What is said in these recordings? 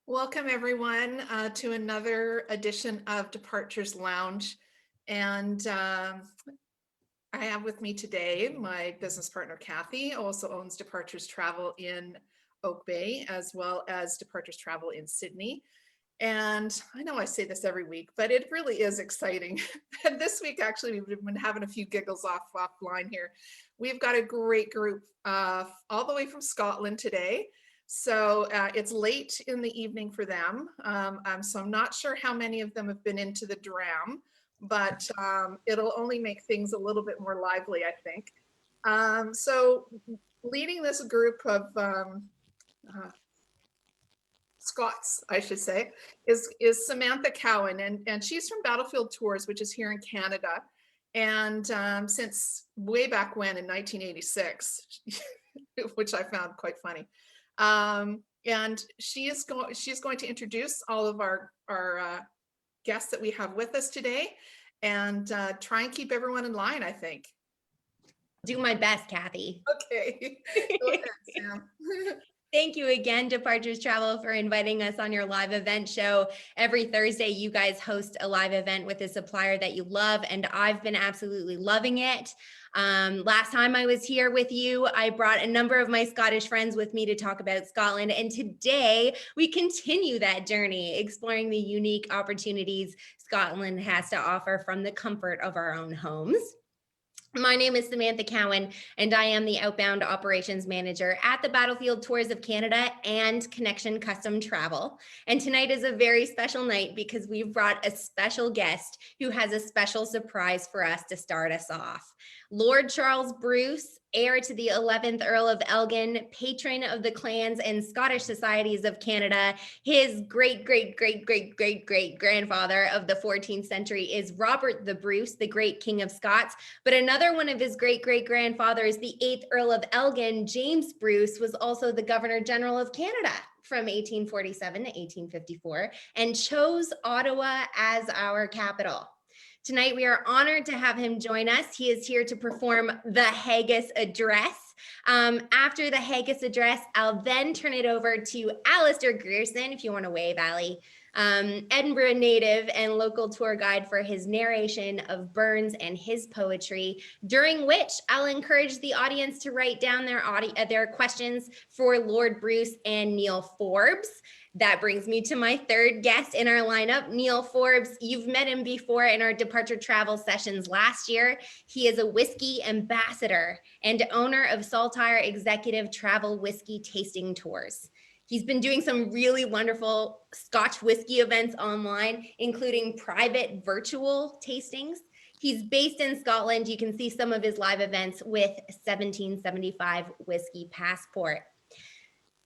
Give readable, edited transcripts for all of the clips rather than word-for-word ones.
Welcome everyone to another edition of Departures Lounge. And I have with me today my business partner, Kathy, also owns Departures Travel in Oak Bay, as well as Departures Travel in Sydney. And I know I say this every week, but it really is exciting. And this week, actually, we've been having a few giggles offline here. We've got a great group all the way from Scotland today. So it's late in the evening for them. So I'm not sure how many of them have been into the dram, but it'll only make things a little bit more lively, I think. So leading this group of Scots, I should say, is Samantha Cowan, and she's from Battlefield Tours, which is here in Canada. And since way back when in 1986, which I found quite funny. And she's going to introduce all of our guests that we have with us today and try and keep everyone in line, I think. Do my best, Kathy. Okay. Go ahead, Sam. Thank you again, Departures Travel, for inviting us on your live event show. Every Thursday, you guys host a live event with a supplier that you love, and I've been absolutely loving it. Last time I was here with you, I brought a number of my Scottish friends with me to talk about Scotland, and today we continue that journey, exploring the unique opportunities Scotland has to offer from the comfort of our own homes. My name is Samantha Cowan, and I am the Outbound Operations Manager at the Battlefield Tours of Canada and Connection Custom Travel. And tonight is a very special night because we've brought a special guest who has a special surprise for us to start us off. Lord Charles Bruce, heir to the 11th Earl of Elgin, patron of the clans and Scottish societies of Canada. His great-great-great-great-great-great-grandfather of the 14th century is Robert the Bruce, the great King of Scots. But another one of his great-great-grandfathers, the 8th Earl of Elgin, James Bruce, was also the Governor General of Canada from 1847 to 1854 and chose Ottawa as our capital. Tonight, we are honored to have him join us. He is here to perform the Haggis Address. After the Haggis Address, I'll then turn it over to Alistair Grierson, if you want to wave, Ali, Edinburgh native and local tour guide, for his narration of Burns and his poetry, during which I'll encourage the audience to write down their questions for Lord Bruce and Neil Forbes. That brings me to my third guest in our lineup, Neil Forbes. You've met him before in our Departure Travel sessions last year. He is a whiskey ambassador and owner of Saltire Executive Travel Whiskey Tasting Tours. He's been doing some really wonderful Scotch whiskey events online, including private virtual tastings. He's based in Scotland. You can see some of his live events with 1775 Whiskey Passport.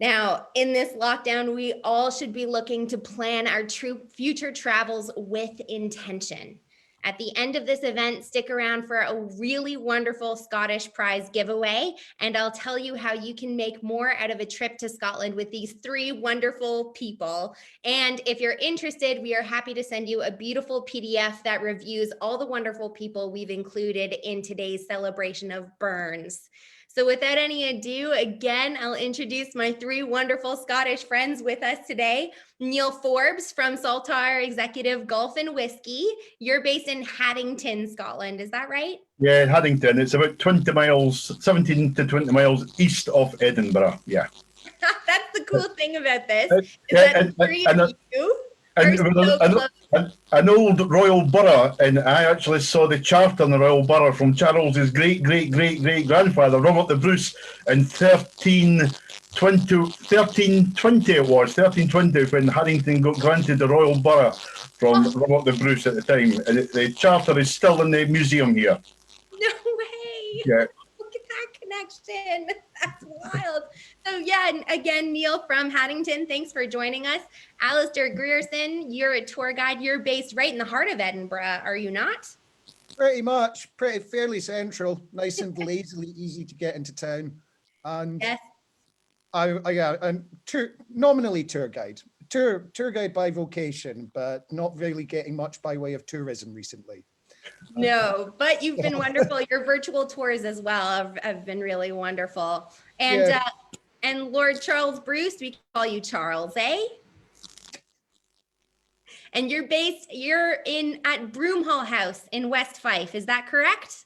Now, in this lockdown, we all should be looking to plan our future travels with intention. At the end of this event, stick around for a really wonderful Scottish prize giveaway, and I'll tell you how you can make more out of a trip to Scotland with these three wonderful people. And if you're interested, we are happy to send you a beautiful PDF that reviews all the wonderful people we've included in today's celebration of Burns. So without any ado, again, I'll introduce my three wonderful Scottish friends with us today. Neil Forbes from Saltire Executive Golf and Whiskey. You're based in Haddington, Scotland, is that right? Yeah, Haddington. It's about 20 miles, 17 to 20 miles east of Edinburgh, yeah. That's the cool thing about this, is that three of you are so close. An old royal borough, and I actually saw the charter on the royal borough from Charles's great-great-great-great-grandfather, Robert the Bruce, in 1320 when Haddington got granted the royal borough from Robert the Bruce at the time. And the charter is still in the museum here. No way. Yeah. Look at that connection. That's wild. So yeah, and again, Neil from Haddington, thanks for joining us. Alistair Grierson, you're a tour guide. You're based right in the heart of Edinburgh, are you not? Pretty much, fairly central, nice and lazily easy to get into town. And yes. I'm nominally tour guide by vocation, but not really getting much by way of tourism recently. No, but you've been wonderful. Your virtual tours as well have been really wonderful. And yeah. And Lord Charles Bruce, we call you Charles, eh? And you're at Broomhall House in West Fife. Is that correct?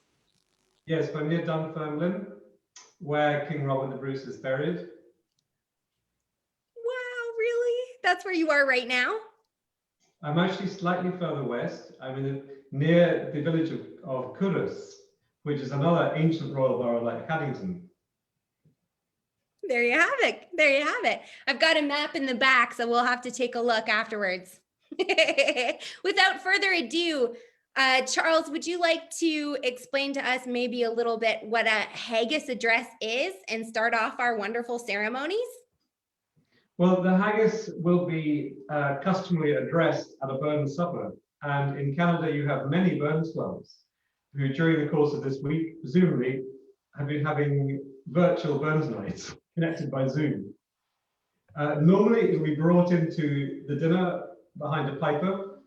Yes, we're near Dunfermline, where King Robert the Bruce is buried. Wow, really? That's where you are right now? I'm actually slightly further west. I'm near the village of Curras, which is another ancient royal borough like Haddington. There you have it. There you have it. I've got a map in the back, so we'll have to take a look afterwards. Without further ado, Charles, would you like to explain to us maybe a little bit what a haggis address is and start off our wonderful ceremonies? Well, the haggis will be customarily addressed at a Burns supper. And in Canada, you have many Burns clubs who, during the course of this week, presumably, have been having virtual Burns nights connected by Zoom. Normally, it will be brought into the dinner behind a piper.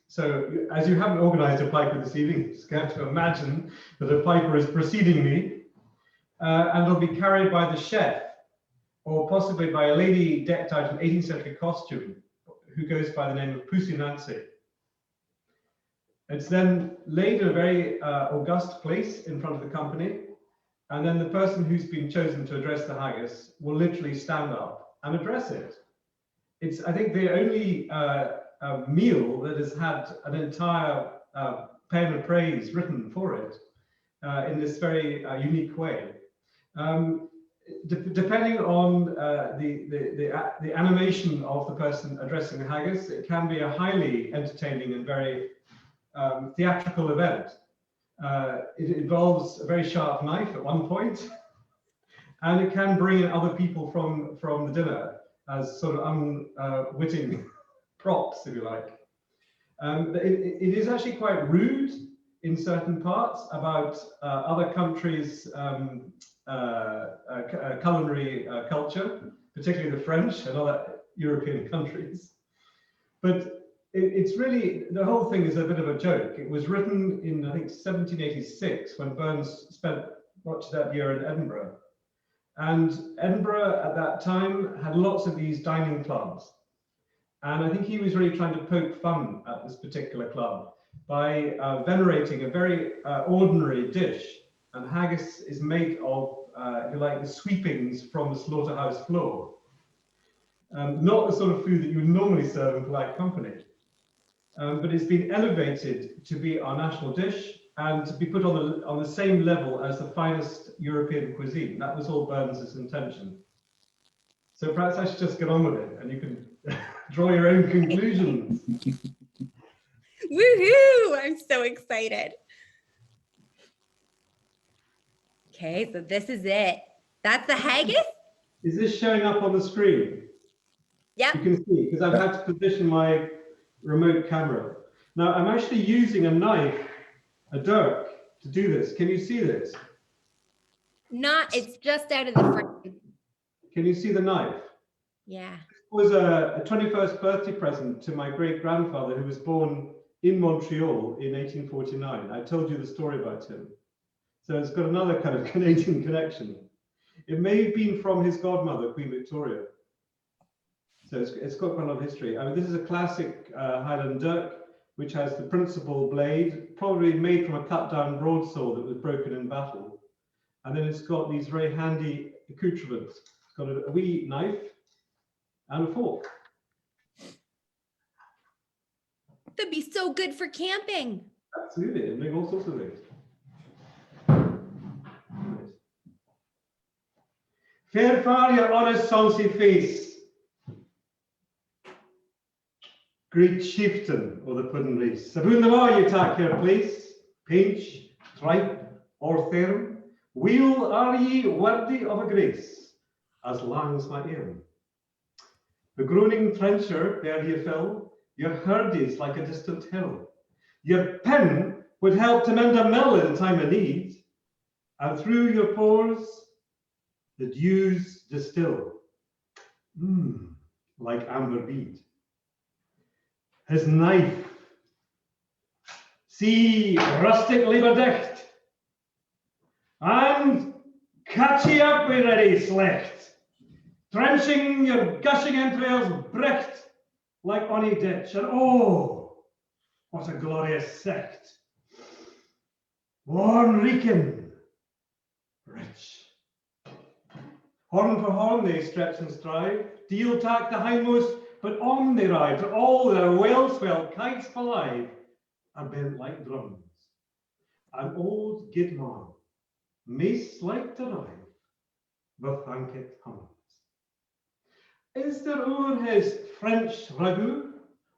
So as you haven't organized a piper this evening, you just have to imagine that a piper is preceding me, and it'll be carried by the chef, or possibly by a lady decked out in 18th century costume, who goes by the name of Pussy Nancy. It's then laid in a very august place in front of the company, and then the person who's been chosen to address the haggis will literally stand up and address it. It's, I think, the only meal that has had an entire poem of praise written for it in this very unique way. Depending on the animation of the person addressing the haggis, it can be a highly entertaining and very theatrical event. It involves a very sharp knife at one point, and it can bring in other people from the dinner as sort of unwitting props, if you like. It is actually quite rude in certain parts about other countries' culinary culture, particularly the French and other European countries. But it's really, the whole thing is a bit of a joke. It was written in, I think, 1786, when Burns spent much of that year in Edinburgh. And Edinburgh at that time had lots of these dining clubs. And I think he was really trying to poke fun at this particular club by venerating a very ordinary dish. And haggis is made of, if you like, the sweepings from the slaughterhouse floor. Not the sort of food that you would normally serve in polite company. But it's been elevated to be our national dish and to be put on the same level as the finest European cuisine. That was all Burns's intention. So perhaps I should just get on with it, and you can draw your own conclusions. Woohoo! I'm so excited. Okay, so this is it. That's the haggis? Is this showing up on the screen? Yep. You can see, because I've had to position my remote camera. Now, I'm actually using a knife, a dirk, to do this. Can you see this? It's just out of the frame. Can you see the knife? Yeah. It was a 21st birthday present to my great-grandfather, who was born in Montreal in 1849. I told you the story about him. So it's got another kind of Canadian connection. It may have been from his godmother, Queen Victoria. So it's got quite a lot of history. I mean, this is a classic Highland dirk, which has the principal blade, probably made from a cut-down broadsword that was broken in battle. And then it's got these very handy accoutrements. It's got a wee knife and a fork. That'd be so good for camping. Absolutely, and make all sorts of things. Fair far your honest sonsy face. Great chieftain o' the puddin' race. Aboon the law you tak your place, pinch, tripe, or therm. Weel are ye worthy of a grace, as lang's my aim. The groaning trencher there ye fill, your hurdies like a distant hill. Your pen would help to mend a mill in time of need, and through your pores the dews distill, like amber bead. His knife, see rustic labour dicht, and catch ye up wi' ready slecht, drenching your gushing entrails bricht, like ony ditch, and oh, what a glorious sight. Warm reeking, rich. Horn for horn they stretch and strive, deal tack the hindmost, but on they ride, for all their well-swelled kites alive are bent like drums. An old guidman, mace like to rive, but thank it hums. Is there o'er his French ragout,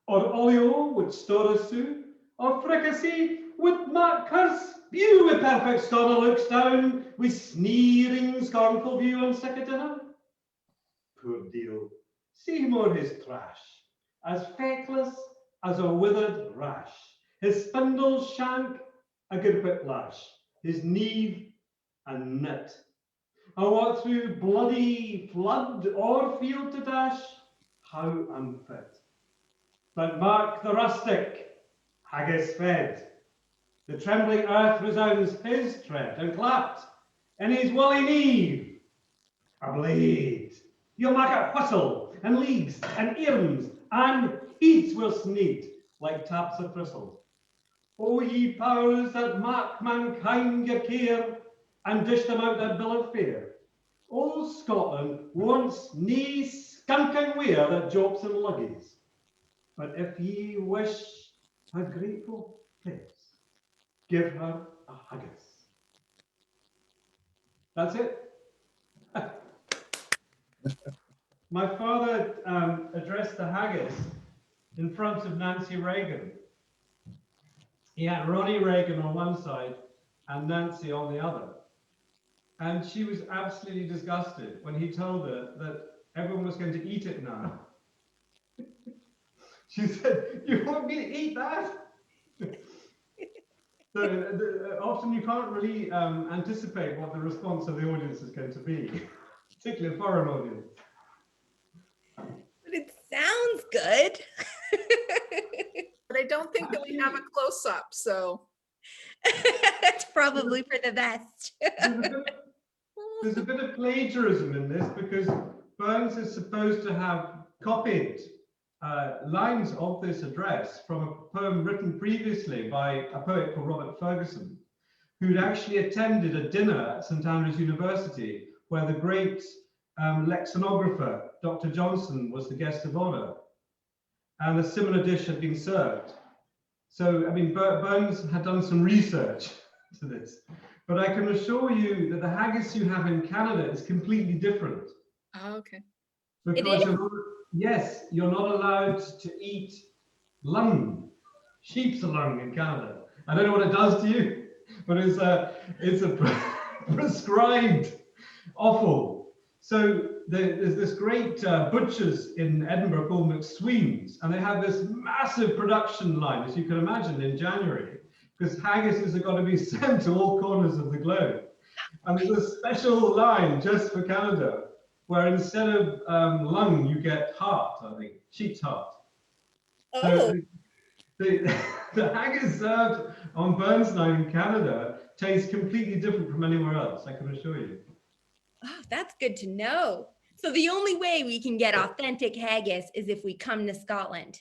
or olio with storasou, or fricassee with macker's bew with perfect scorner looks down, with sneering scornful view on sick a dinner? Poor deal, see more his trash, as feckless as a withered rash, his spindle shank a good whiplash, his neve a nit. And what through bloody flood or field to dash, how unfit. But mark the rustic, haggis fed. The trembling earth resounds his tread, and clapped in his woolly neve, a blade. You'll make it whistle, and leaves, and earms, and heats will sneed like taps of bristle. O ye powers that mak mankind your care, and dish them out that bill of fare. Old Scotland wants nae skunking wear that jops and luggies. But if ye wish a grateful place, give her a haggis. That's it. My father addressed the haggis in front of Nancy Reagan. He had Ronnie Reagan on one side and Nancy on the other. And she was absolutely disgusted when he told her that everyone was going to eat it now. She said, "You want me to eat that?" So often you can't really anticipate what the response of the audience is going to be, particularly a foreign audience. But it sounds good. But I don't think that we have a close-up, so. It's probably for the best. There's a bit of plagiarism in this because Burns is supposed to have copied lines of this address from a poem written previously by a poet called Robert Ferguson, who'd actually attended a dinner at St Andrews University where the great lexicographer, Dr. Johnson, was the guest of honor. And a similar dish had been served. So, I mean, Burns had done some research to this. But I can assure you that the haggis you have in Canada is completely different. Oh, okay. Because you're not allowed to eat lung, sheep's lung in Canada. I don't know what it does to you, but it's a prescribed offal. So there's this great butchers in Edinburgh called McSween's, and they have this massive production line, as you can imagine, in January, because haggises have got to be sent to all corners of the globe. And there's a special line just for Canada, where instead of lung, you get heart, I think, sheep's heart. Oh. So the haggis served on Burns Night in Canada tastes completely different from anywhere else, I can assure you. Oh, that's good to know. So the only way we can get authentic haggis is if we come to Scotland.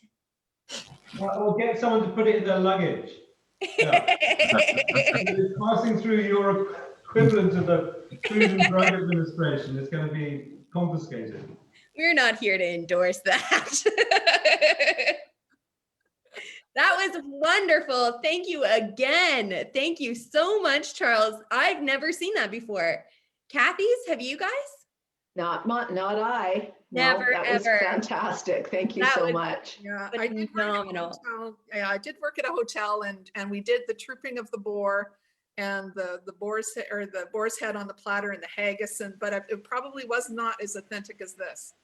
Or get someone to put it in their luggage. Yeah. It's passing through your equivalent of the Food and Drug Administration. It's going to be confiscated. We're not here to endorse that. That was wonderful. Thank you again. Thank you so much, Charles. I've never seen that before. Kathy's, have you guys? Not I. Never, no, that was ever. fantastic. Thank you That so was much. Yeah, But I did phenomenal. I did work at a hotel, and we did the trooping of the boar and the boar's head on the platter and the haggis, but it probably was not as authentic as this.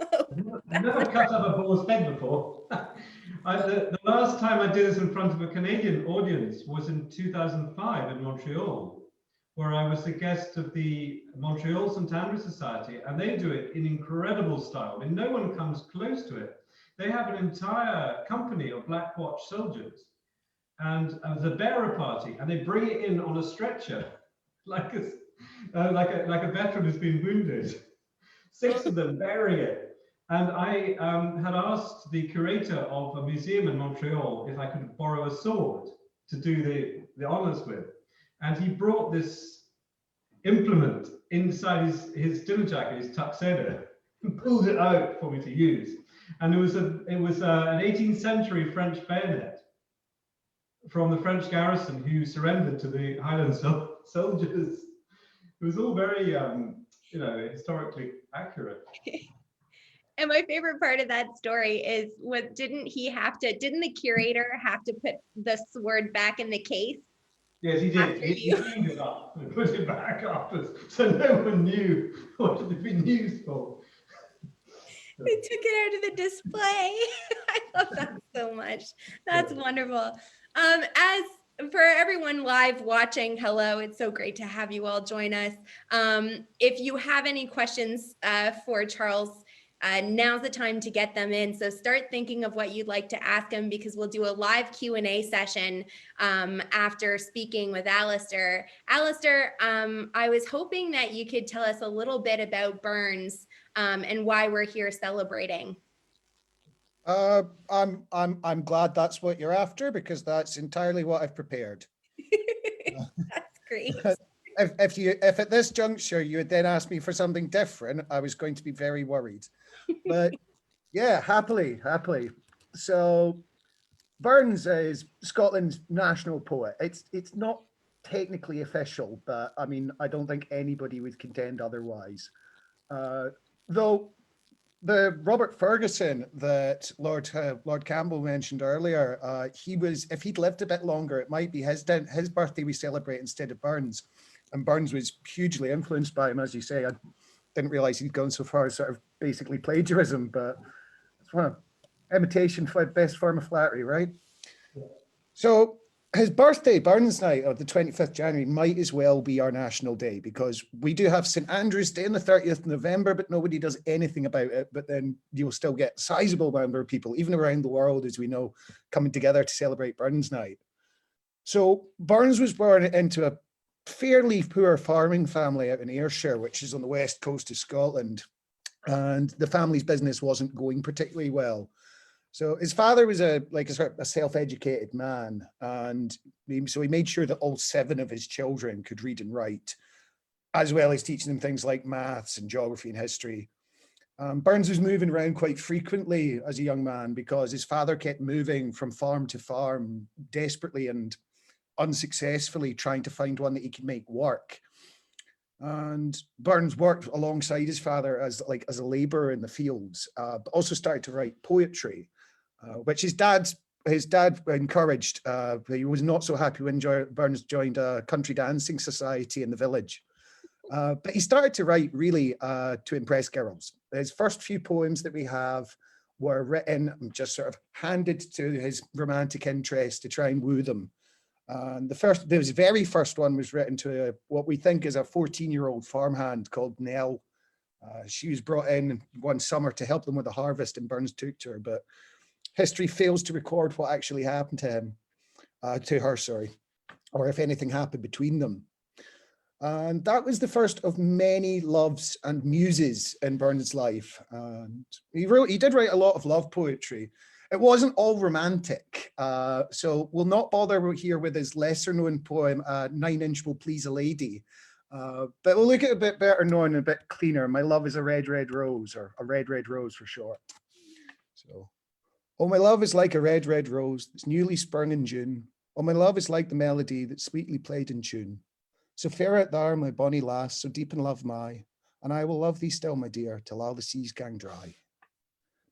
I've never cut up a boar's head before. The last time I did this in front of a Canadian audience was in 2005 in Montreal, where I was the guest of the Montreal St Andrews Society, and they do it in incredible style. I mean, no one comes close to it. They have an entire company of Black Watch soldiers, and the bearer party, and they bring it in on a stretcher, like a veteran has been wounded. 6 of them bearing it. And I had asked the curator of a museum in Montreal if I could borrow a sword to do the honors with. And he brought this implement inside his dinner jacket, his tuxedo, and pulled it out for me to use. And it was an 18th century French bayonet from the French garrison who surrendered to the Highland soldiers. It was all very, historically accurate. And my favorite part of that story is didn't the curator have to put the sword back in the case? Yes, he did. After He you. cleaned it up and put it back afterwards, so no one knew what it had been used for. They took it out of the display. I love that so much. That's wonderful. As for everyone live watching, hello, it's so great to have you all join us. If you have any questions for Charles, now's the time to get them in. So start thinking of what you'd like to ask him, because we'll do a live Q&A session after speaking with Alistair. Alistair, I was hoping that you could tell us a little bit about Burns and why we're here celebrating. I'm glad that's what you're after, because that's entirely what I've prepared. That's great. If at this juncture you had then asked me for something different, I was going to be very worried. But yeah, happily. So Burns is Scotland's national poet. It's not technically official, but I mean, I don't think anybody would contend otherwise. Though the Robert Ferguson that Lord Campbell mentioned earlier, if he'd lived a bit longer, it might be his birthday we celebrate instead of Burns. And Burns was hugely influenced by him, as you say. I didn't realize he'd gone so far as sort of basically plagiarism, but it's one of imitation best form of flattery, right? So his birthday, Burns Night, of the 25th January, might as well be our national day, because we do have St. Andrew's Day on the 30th of November, but nobody does anything about it. But then you'll still get a sizable number of people, even around the world, as we know, coming together to celebrate Burns Night. So Burns was born into a fairly poor farming family out in Ayrshire, which is on the west coast of Scotland. And the family's business wasn't going particularly well. So his father was a self-educated man, and so he made sure that all 7 of his children could read and write, as well as teaching them things like maths and geography and history. Burns was moving around quite frequently as a young man because his father kept moving from farm to farm, desperately and unsuccessfully trying to find one that he could make work. And Burns worked alongside his father as a labourer in the fields, but also started to write poetry, which his dad encouraged. He was not so happy when Burns joined a country dancing society in the village. But he started to write really to impress girls. His first few poems that we have were written and just sort of handed to his romantic interest to try and woo them. And his very first one was written to what we think is a 14-year-old farmhand called Nell. She was brought in one summer to help them with the harvest, and Burns took to her, but history fails to record what actually happened to her, or if anything happened between them. And that was the first of many loves and muses in Burns' life. And he did write a lot of love poetry. It wasn't all romantic, so we'll not bother here with his lesser known poem, 9 Inch Will Please a Lady, but we'll look at a bit better known and a bit cleaner, My Love is a Red, Red Rose, or a Red, Red Rose for short. So, oh, my love is like a red, red rose that's newly sprung in June. Oh, my love is like the melody that's sweetly played in tune. So fair art thou, my bonny lass, so deep in love my, and I will love thee still, my dear, till all the seas gang dry.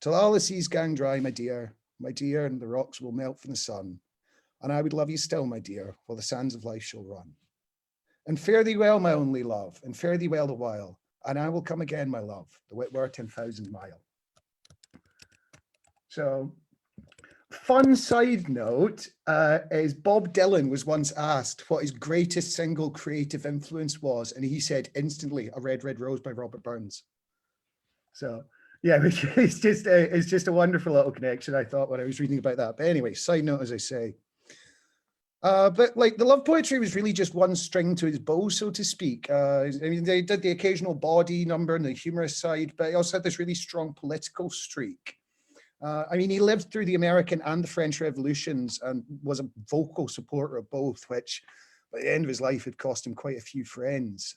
Till all the seas gang dry, my dear, and the rocks will melt from the sun. And I would love you still, my dear, while the sands of life shall run. And fare thee well, my only love, and fare thee well a while, and I will come again, my love, though it were 10,000 mile. So, fun side note is Bob Dylan was once asked what his greatest single creative influence was, and he said instantly, A Red, Red Rose by Robert Burns. So, yeah, it's just a wonderful little connection, I thought, when I was reading about that. But anyway, side note, as I say. But like the love poetry was really just one string to his bow, so to speak. I mean, they did the occasional bawdy number and the humorous side, but he also had this really strong political streak. I mean, he lived through the American and the French revolutions and was a vocal supporter of both, which by the end of his life had cost him quite a few friends.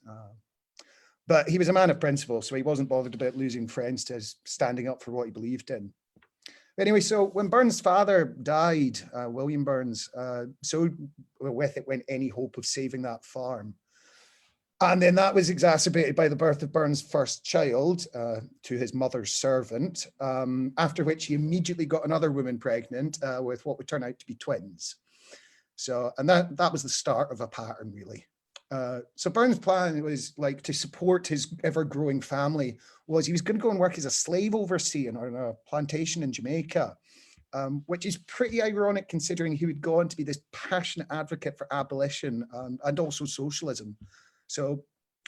But he was a man of principle, so he wasn't bothered about losing friends to standing up for what he believed in. Anyway, so when Burns' father died, William Burns, so with it went any hope of saving that farm. And then that was exacerbated by the birth of Burns' first child to his mother's servant, after which he immediately got another woman pregnant with what would turn out to be twins. So, and that was the start of a pattern, really. So Burns' plan was like to support his ever-growing family was he was going to go and work as a slave overseer on a plantation in Jamaica, which is pretty ironic considering he would go on to be this passionate advocate for abolition and also socialism. So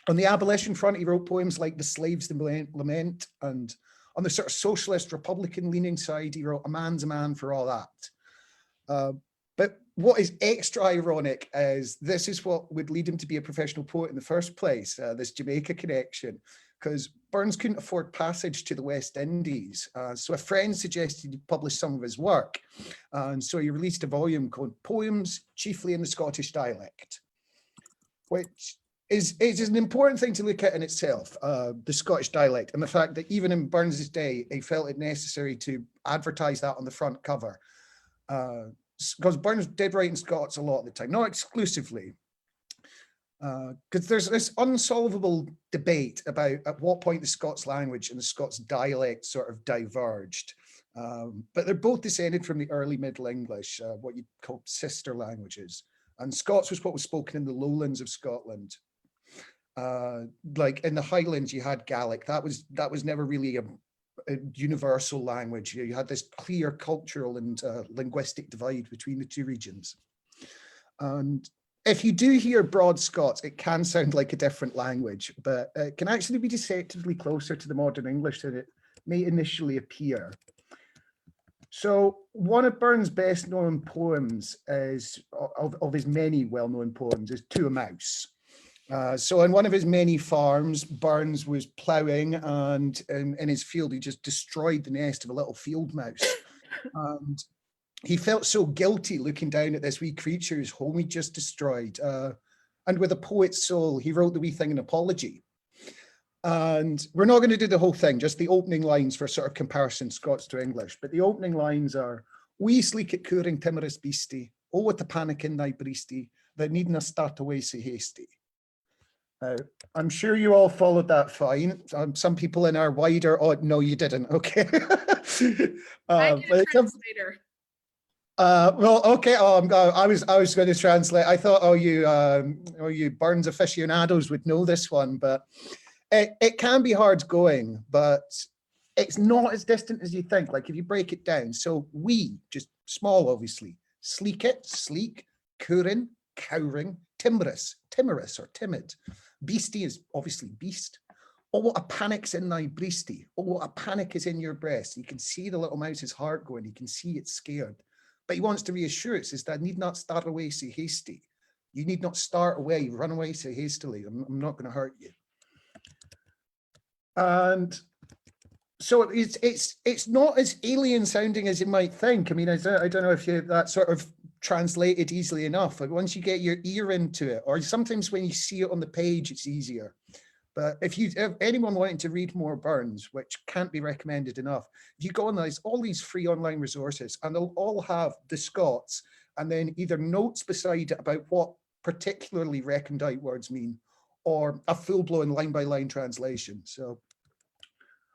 on the abolition front, he wrote poems like The Slave's Lament, and on the sort of socialist Republican leaning side, he wrote A Man's a Man for All That. But what is extra ironic is this is what would lead him to be a professional poet in the first place, this Jamaica connection, because Burns couldn't afford passage to the West Indies. So a friend suggested he publish some of his work. And so he released a volume called Poems, Chiefly in the Scottish Dialect, which is an important thing to look at in itself, the Scottish dialect, and the fact that even in Burns's day, he felt it necessary to advertise that on the front cover. Because Burns did write in Scots a lot of the time, not exclusively, because there's this unsolvable debate about at what point the Scots language and the Scots dialect sort of diverged. But they're both descended from the early Middle English, what you'd call sister languages. And Scots was what was spoken in the lowlands of Scotland. Like in the Highlands, you had Gaelic. That was never really a universal language. You had this clear cultural and linguistic divide between the two regions. And if you do hear broad Scots, it can sound like a different language, but it can actually be deceptively closer to the modern English than it may initially appear. So one of Burns' best known poems is, of his many well-known poems, is To a Mouse. So on one of his many farms, Burns was ploughing, and in his field, he just destroyed the nest of a little field mouse. And he felt so guilty looking down at this wee creature whose home he just destroyed. And with a poet's soul, he wrote the wee thing an apology. And we're not going to do the whole thing, just the opening lines for sort of comparison Scots to English. But the opening lines are, "Wee sleek at cooring timorous beastie, oh what a panic in thy breastie, that needna start away so hasty." I'm sure you all followed that fine. Some people in our wider, oh no, you didn't. Okay. I need a translator. Well, okay. I was going to translate. I thought, you Burns aficionados would know this one, but it can be hard going, but it's not as distant as you think. Like if you break it down, so we just small, obviously, sleek it, sleek, cooring, cowering, timorous or timid. Beastie is obviously beast. Oh, what a panic's in thy breastie. Oh, what a panic is in your breast. You can see the little mouse's heart going. You can see it's scared. But he wants to reassure it, says that need not start away so hasty. You need not start away, run away so hastily. I'm not going to hurt you. And so it's not as alien sounding as you might think. I mean, I don't know if that sort of translated easily enough. Like once you get your ear into it, or sometimes when you see it on the page, it's easier. But if anyone wanting to read more Burns, which can't be recommended enough, if you go on all these free online resources, and they'll all have the Scots, and then either notes beside it about what particularly recondite words mean, or a full-blown line-by-line translation. So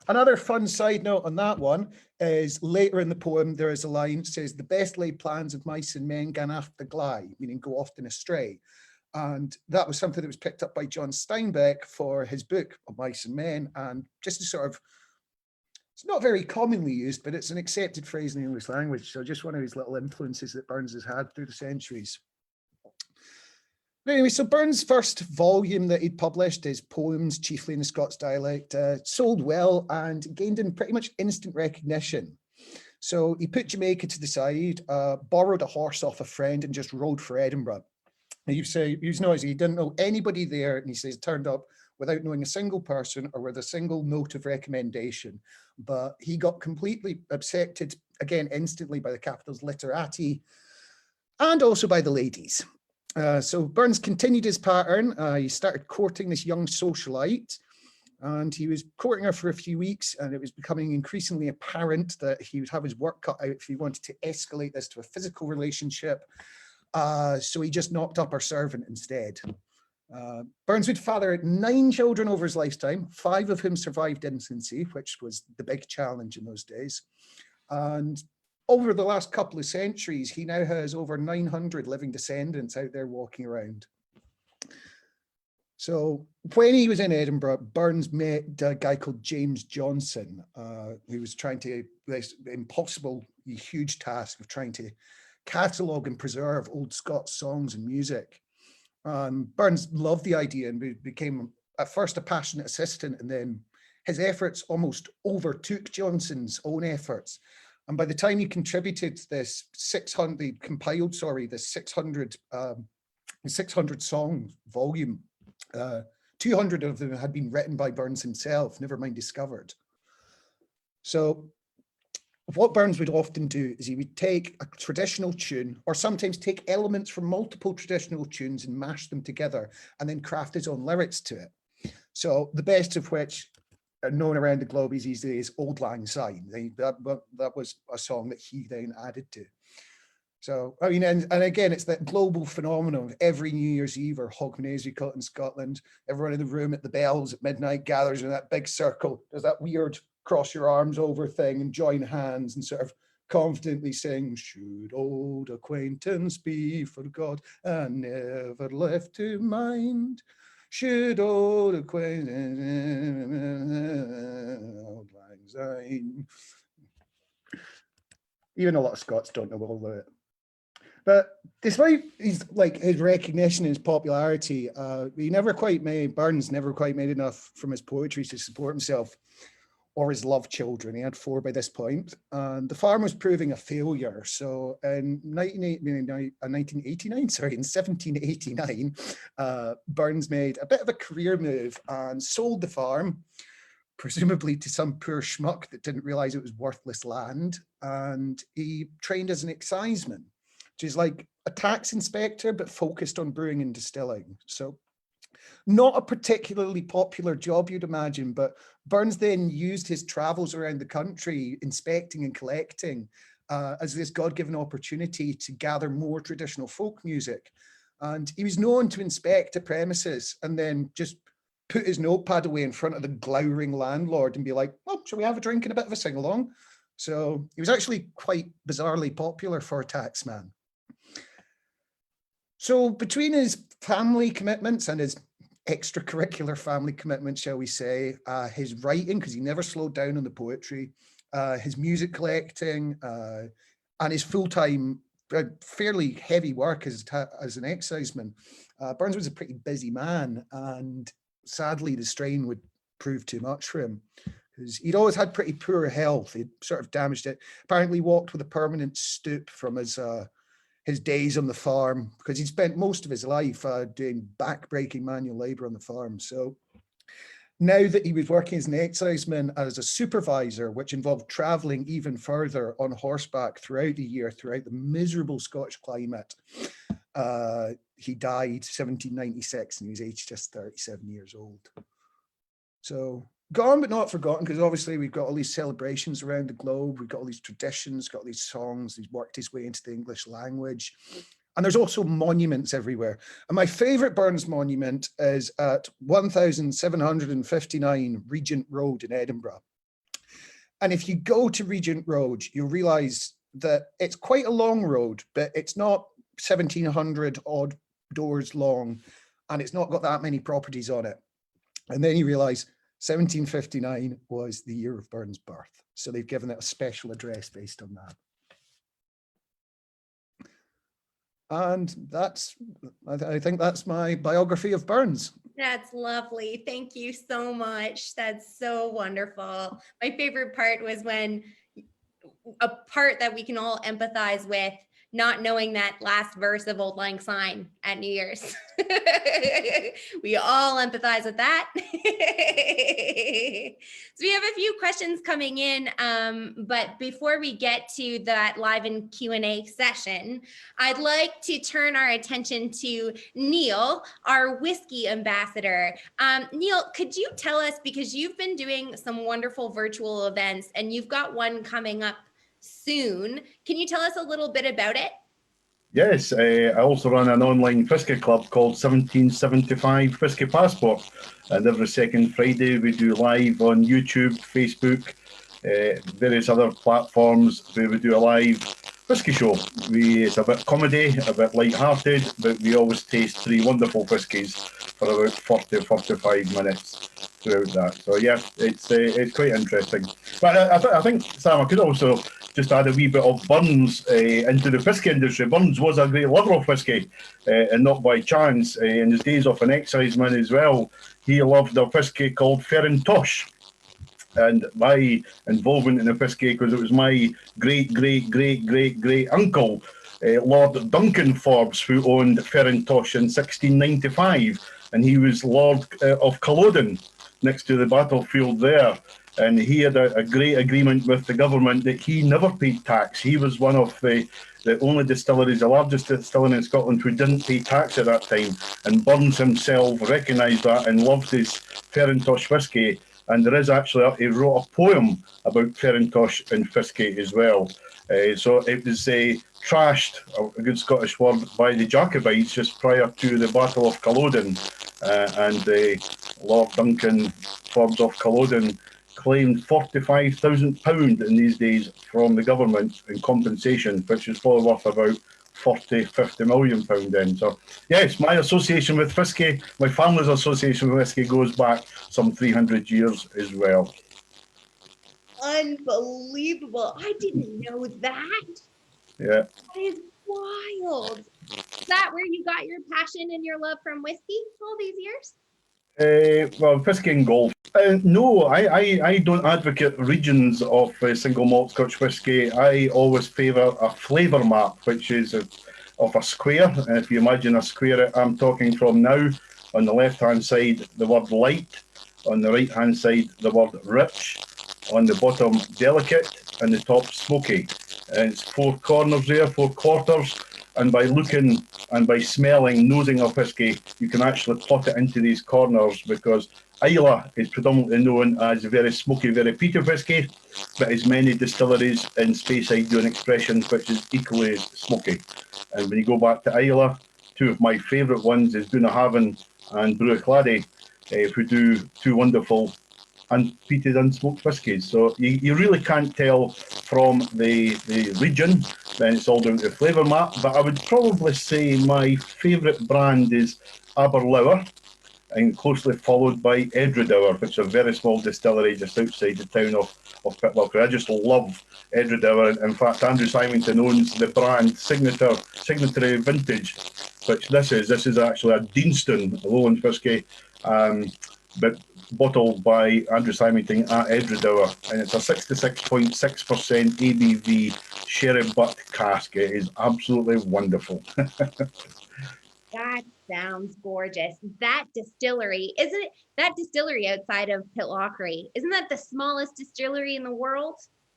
another fun side note on that one is later in the poem, there is a line that says, "The best laid plans of mice and men gan after gly," meaning go often astray. And that was something that was picked up by John Steinbeck for his book of Mice and Men. And just to sort of, it's not very commonly used, but it's an accepted phrase in the English language. So just one of his little influences that Burns has had through the centuries. But anyway, so Burns' first volume that he'd published, his Poems, Chiefly in the Scots Dialect, sold well and gained in pretty much instant recognition. So he put Jamaica to the side, borrowed a horse off a friend and just rode for Edinburgh. And you say, he was noisy, he didn't know anybody there. And he says, turned up without knowing a single person or with a single note of recommendation. But he got completely accepted, again, instantly by the capital's literati and also by the ladies. So Burns continued his pattern. He started courting this young socialite, and he was courting her for a few weeks, and it was becoming increasingly apparent that he would have his work cut out if he wanted to escalate this to a physical relationship. So he just knocked up her servant instead. Burns would father 9 children over his lifetime, 5 of whom survived infancy, which was the big challenge in those days. And over the last couple of centuries, he now has over 900 living descendants out there walking around. So when he was in Edinburgh, Burns met a guy called James Johnson, who was trying to, this impossible, huge task of trying to catalogue and preserve old Scots songs and music. Burns loved the idea and became at first a passionate assistant, and then his efforts almost overtook Johnson's own efforts. And by the time he contributed this 600 song volume, 200 of them had been written by Burns himself, never mind discovered. So what Burns would often do is he would take a traditional tune, or sometimes take elements from multiple traditional tunes and mash them together and then craft his own lyrics to it. So the best of which are known around the globe these days, Auld Lang Syne. That was a song that he then added to. So, I mean, and again, it's that global phenomenon of every New Year's Eve or Hogmanay, as we call it in Scotland, everyone in the room at the bells at midnight gathers in that big circle. There's that weird cross your arms over thing and join hands and sort of confidently sing, should old acquaintance be forgot and never left to mind? Should old acquaintance, Auld Lang Syne. Even a lot of Scots don't know all of it. But despite his recognition and his popularity, Burns never quite made enough from his poetry to support himself or his love children. He had 4 by this point, and the farm was proving a failure. So in 1789, Burns made a bit of a career move and sold the farm, presumably to some poor schmuck that didn't realize it was worthless land. And he trained as an exciseman, which is like a tax inspector, but focused on brewing and distilling. So not a particularly popular job, you'd imagine, but Burns then used his travels around the country, inspecting and collecting, as this God-given opportunity to gather more traditional folk music. And he was known to inspect a premises and then just put his notepad away in front of the glowering landlord and be like, well, shall we have a drink and a bit of a sing-along? So he was actually quite bizarrely popular for a taxman. So between his family commitments and his extracurricular family commitments, shall we say, his writing, because he never slowed down on the poetry, his music collecting, and his full-time, fairly heavy work as an exciseman, Burns was a pretty busy man, and sadly the strain would prove too much for him, because he'd always had pretty poor health. He'd sort of damaged it. Apparently walked with a permanent stoop from his days on the farm, because he'd spent most of his life doing back-breaking manual labor on the farm. So now that he was working as an exciseman as a supervisor, which involved traveling even further on horseback throughout the year, throughout the miserable Scottish climate, he died 1796 and he was aged just 37 years old. So gone but not forgotten, because obviously we've got all these celebrations around the globe, we've got all these traditions, got these songs, he's worked his way into the English language, and there's also monuments everywhere. And my favorite Burns monument is at 1759 Regent Road in Edinburgh. And if you go to Regent Road, you'll realize that it's quite a long road, but it's not 1700 odd doors long, and it's not got that many properties on it. And then you realize 1759 was the year of Burns' birth. So they've given it a special address based on that. And I think that's my biography of Burns. That's lovely. Thank you so much. That's so wonderful. My favorite part was when a part that we can all empathize with, not knowing that last verse of Old Lang Syne at New Year's. We all empathize with that. So we have a few questions coming in, but before we get to that live and Q&A session, I'd like to turn our attention to Neil, our whiskey ambassador. Neil, could you tell us, because you've been doing some wonderful virtual events and you've got one coming up soon, can you tell us a little bit about it? Yes, I also run an online whisky club called 1775 Whisky Passport, and every second Friday we do live on YouTube, Facebook, various other platforms where we do a live whisky show. It's a bit comedy, a bit light-hearted, but we always taste 3 wonderful whiskies for about 40 or 45 minutes throughout that. So yeah, it's quite interesting. But I think, Sam, I could also just add a wee bit of Burns into the whisky industry. Burns was a great lover of whisky, and not by chance. In his days of an exciseman as well, he loved a whisky called Tosh. And my involvement in the whisky, because it was my great uncle, Lord Duncan Forbes, who owned Tosh in 1695, and he was Lord of Culloden, next to the battlefield there. And he had a great agreement with the government that he never paid tax. He was one of the only distilleries, the largest distillery in Scotland, who didn't pay tax at that time. And Burns himself recognised that and loved his Tosh whisky. And there is actually, he wrote a poem about Tosh and whisky as well. So it was trashed, a good Scottish word, by the Jacobites just prior to the Battle of Culloden. And Lord Duncan Forbes of Culloden claimed £45,000 in these days from the government in compensation, which is probably worth about 40-50 million pound then. So yes, my association with whisky, my family's association with whisky goes back some 300 years as well. Unbelievable. I didn't know that. Yeah. That is wild. Is that where you got your passion and your love from whiskey all these years? Well, whisky and golf. No, I don't advocate regions of single malt Scotch whisky. I always favour a flavour map, which is of a square. And if you imagine a square I'm talking from now, on the left-hand side, the word light. On the right-hand side, the word rich. On the bottom, delicate. And the top, smoky. And it's 4 corners there, 4 quarters. And by looking and by smelling, nosing a whisky, you can actually plot it into these corners, because Islay is predominantly known as a very smoky, very peaty whisky, but has many distilleries in Speyside doing expressions which is equally as smoky. And when you go back to Islay, 2 of my favourite ones is Bunnahabhain and Bruichladdich, who do 2 wonderful unpeated, unsmoked whiskies. So you really can't tell from the region, then it's all down to the flavour map. But I would probably say my favourite brand is Aberlour, and closely followed by Edredour, which is a very small distillery just outside the town of Pitlochry. I just love Edredour. In fact, Andrew Symington owns the brand Signatory Vintage, which this is actually a Deanston Lowland whisky, but bottled by Andrew Symington at Edredour, and it's a 66.6% ABV sherry butt cask. It is absolutely wonderful. That sounds gorgeous. That distillery, isn't it? That distillery outside of Pitlochry, isn't that the smallest distillery in the world?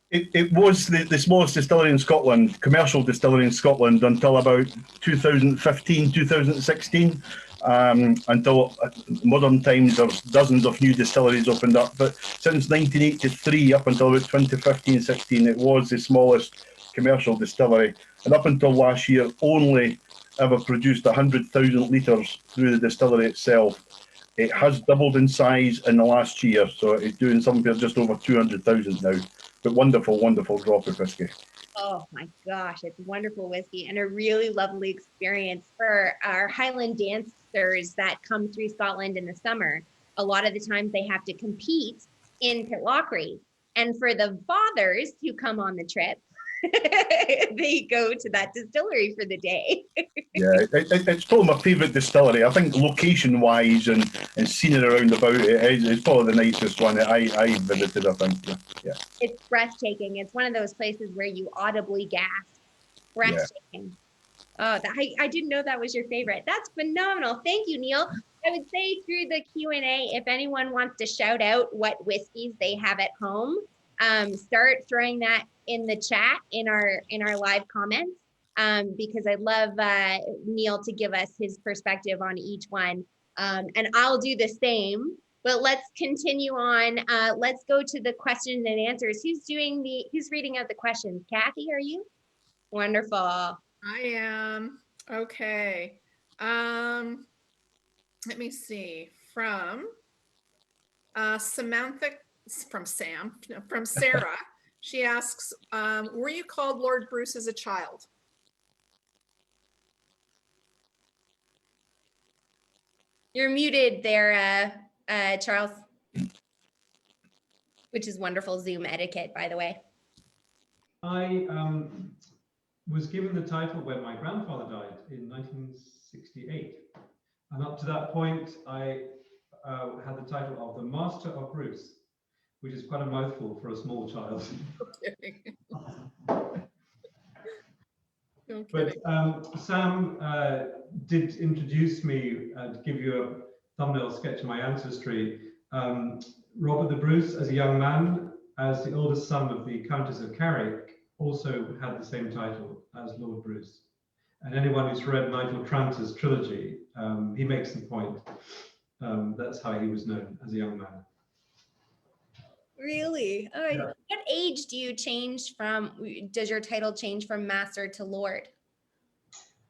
It was the smallest distillery in Scotland, commercial distillery in Scotland, until about 2015, 2016. Until modern times, there's dozens of new distilleries opened up. But since 1983 up until about 2015-16, it was the smallest commercial distillery. And up until last year, only ever produced 100,000 litres through the distillery itself. It has doubled in size in the last year, so it's doing somewhere just over 200,000 now. But wonderful, wonderful drop of whiskey. Oh my gosh, it's wonderful whiskey and a really lovely experience for our Highland dancers that come through Scotland in the summer. A lot of the times they have to compete in Pitlochry. And for the fathers who come on the trip, they go to that distillery for the day. Yeah, it's probably my favourite distillery. I think location-wise and seeing it around about it's probably the nicest one that I visited, I think. Yeah. It's breathtaking. It's one of those places where you audibly gasp. Breathtaking. Oh, I didn't know that was your favorite. That's phenomenal. Thank you, Neil. I would say through the Q&A, if anyone wants to shout out what whiskeys they have at home, start throwing that in the chat in our live comments, because I'd love Neil to give us his perspective on each one. And I'll do the same, but let's continue on. Let's go to the questions and answers. Who's reading out the questions? Kathy, are you? Wonderful. I am. Okay. Let me see. From Samantha, from Sarah. She asks, were you called Lord Bruce as a child? You're muted there, Charles, which is wonderful Zoom etiquette, by the way. I was given the title when my grandfather died in 1968. And up to that point, I had the title of the Master of Bruce, which is quite a mouthful for a small child. No But kidding. Sam did introduce me and give you a thumbnail sketch of my ancestry. Robert the Bruce, as a young man, as the oldest son of the Countess of Carrick, also had the same title as Lord Bruce. And anyone who's read Nigel Tranter's trilogy, he makes the point. That's how he was known as a young man. Really? All right. Yeah. What age do you change from, does your title change from master to lord?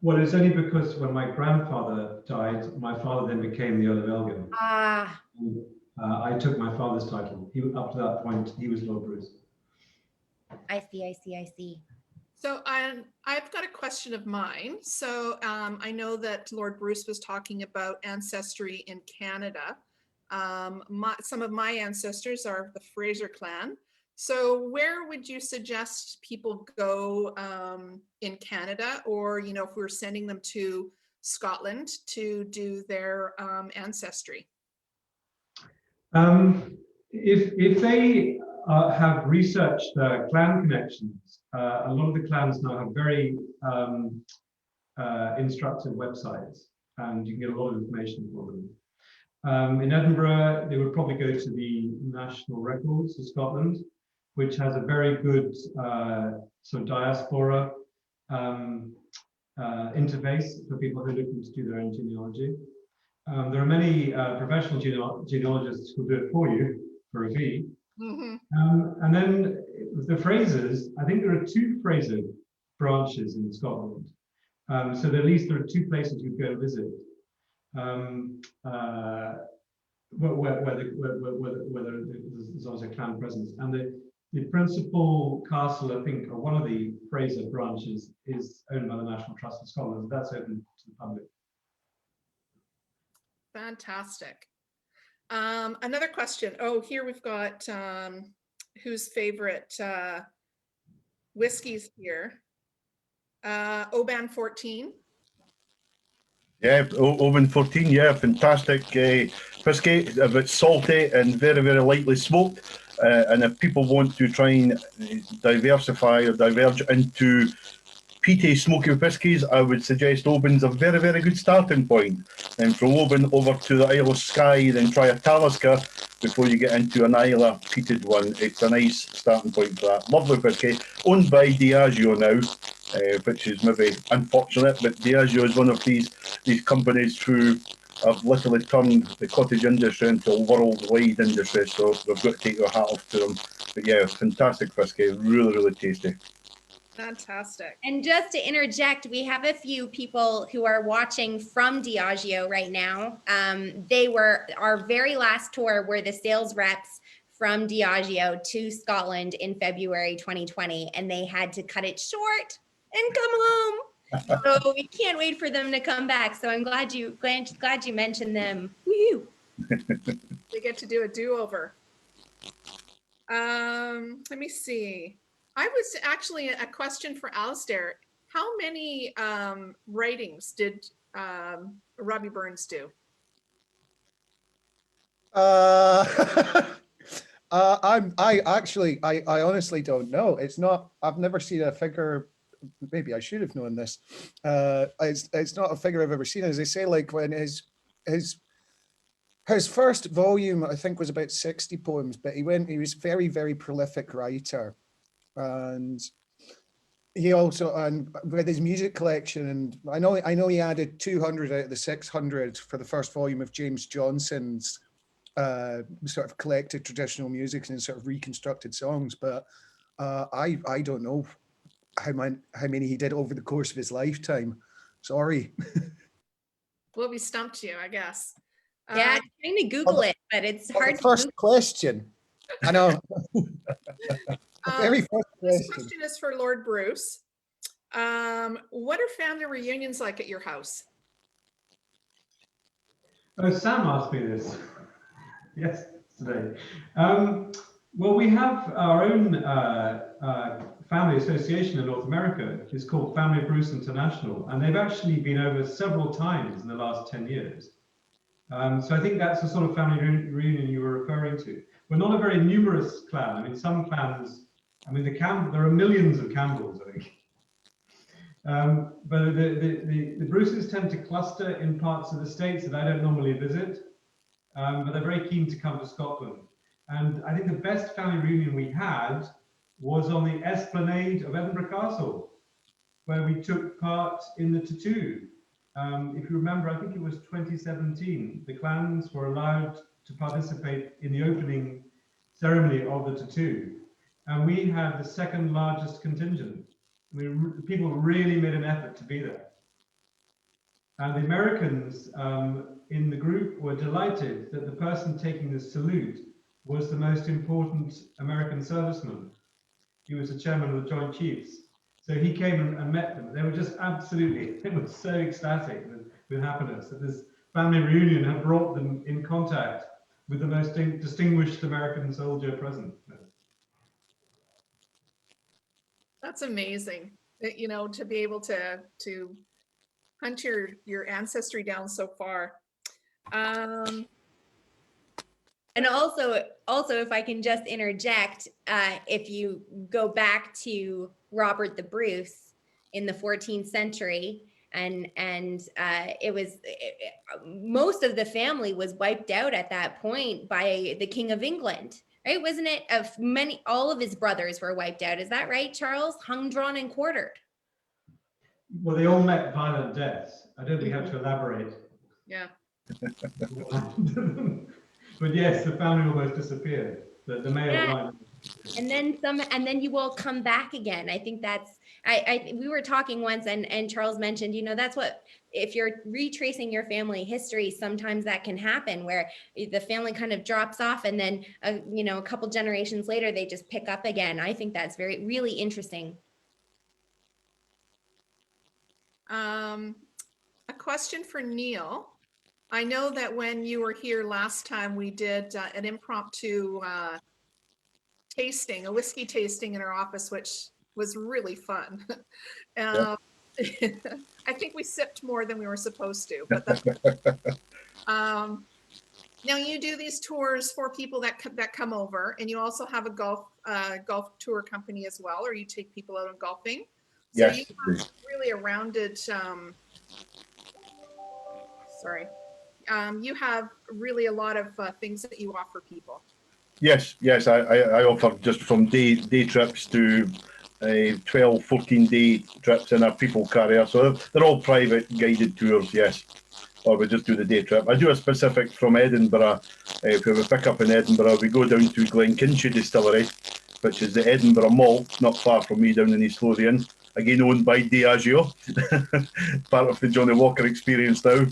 Well, it's only because when my grandfather died, my father then became the Earl of Elgin. Ah, And, I took my father's title. Up to that point, he was Lord Bruce. I see. So I've got a question of mine. So I know that Lord Bruce was talking about ancestry in Canada. Some of my ancestors are the Fraser clan. So where would you suggest people go in Canada, or if we were sending them to Scotland to do their ancestry? If they have researched clan connections, a lot of the clans now have very instructive websites, and you can get a lot of information for them. In Edinburgh, they would probably go to the National Records of Scotland, which has a very good sort of diaspora interface for people who are looking to do their own genealogy. There are many professional genealogists who do it for you for a fee. Mm-hmm. And then the Frasers, I think there are 2 Fraser branches in Scotland. So at least there are 2 places you go visit. Where there's always a clan presence. And the principal castle, I think, or one of the Fraser branches, is owned by the National Trust of Scotland. That's open to the public. Fantastic. Another question. Oh, here we've got whose favorite whiskeys here. Oban 14. Yeah, Oban 14, yeah, fantastic whiskey, a bit salty and very, very lightly smoked. And if people want to try and diversify or diverge into peaty smoky whiskies, I would suggest Oban's a very, very good starting point. And from Oban over to the Isle of Skye, then try a Talisker before you get into an Isla peated one. It's a nice starting point for that. Lovely whiskey, owned by Diageo now, which is maybe unfortunate, but Diageo is one of these companies who have literally turned the cottage industry into a worldwide industry, so we've got to take your hat off to them. But yeah, fantastic whiskey, really, really tasty. Fantastic. and just to interject, we have a few people who are watching from Diageo right now. They were our very last tour were the sales reps from Diageo to Scotland in February 2020, and they had to cut it short and come home. So we can't wait for them to come back. So I'm glad you mentioned them. Woo-hoo. They get to do a do-over. Let me see. I was actually a question for Alistair. How many writings did Robbie Burns do? I honestly don't know. It's not, I've never seen a figure. Maybe I should have known this. It's not a figure I've ever seen. As I say, like when his first volume, I think, was about 60 poems, but he was very, very prolific writer. And he also, and with his music collection, and I know he added 200 out of the 600 for the first volume of James Johnson's sort of collected traditional music and sort of reconstructed songs, but I don't know how many he did over the course of his lifetime. Sorry. Well, we stumped you, I guess. Yeah, I'm trying to Google it, but it's hard to First Google. question. I know. Very first This question. question is for Lord Bruce. What are family reunions like at your house? Oh, Sam asked me this. Yes, today. Well, we have our own family association in North America. It's called Family Bruce International, and they've actually been over several times in the last 10 years. So I think that's the sort of family reunion you were referring to. We're not a very numerous clan. I mean, some clans, I mean, there are millions of Campbells, I think. But the Bruces tend to cluster in parts of the States that I don't normally visit, but they're very keen to come to Scotland. And I think the best family reunion we had was on the esplanade of Edinburgh Castle, where we took part in the tattoo. If you remember, I think it was 2017, the clans were allowed to participate in the opening ceremony of the tattoo. And we had the second largest contingent. I mean, people really made an effort to be there. And the Americans in the group were delighted that the person taking the salute was the most important American serviceman. He was the chairman of the Joint Chiefs. So he came and met them. They were just absolutely, they were so ecstatic with happiness that this family reunion had brought them in contact with the most distinguished American soldier present. That's amazing, you know, to be able to hunt your ancestry down so far. And also, if I can just interject, if you go back to Robert the Bruce in the 14th century, and it was most of the family was wiped out at that point by the King of England, right? Wasn't it? All of his brothers were wiped out. Is that right, Charles? Hung, drawn, and quartered. Well, they all met violent deaths. I don't think we have to elaborate. Yeah. But yes, the family almost disappeared. The male line. And then you all come back again. I think that's, we were talking once and Charles mentioned, you know, that's what, if you're retracing your family history, sometimes that can happen where the family kind of drops off and then, you know, a couple generations later, they just pick up again. I think that's really interesting. A question for Neil. I know that when you were here last time, we did an impromptu tasting, a whiskey tasting in our office, which was really fun. I think we sipped more than we were supposed to, but that's, now you do these tours for people that come over, and you also have a golf tour company as well, or you take people out on golfing. So Yes. you have really a rounded, you have really a lot of things that you offer people. Yes, I offer just from day trips to 12, 14-day trips in a people carrier. So they're all private guided tours, yes. Or we just do the day trip. I do a specific from Edinburgh. If we have a pick-up in Edinburgh, we go down to Glenkinchie Distillery, which is the Edinburgh Mall, not far from me down in East Lothian. Again, owned by Diageo, part of the Johnny Walker experience now.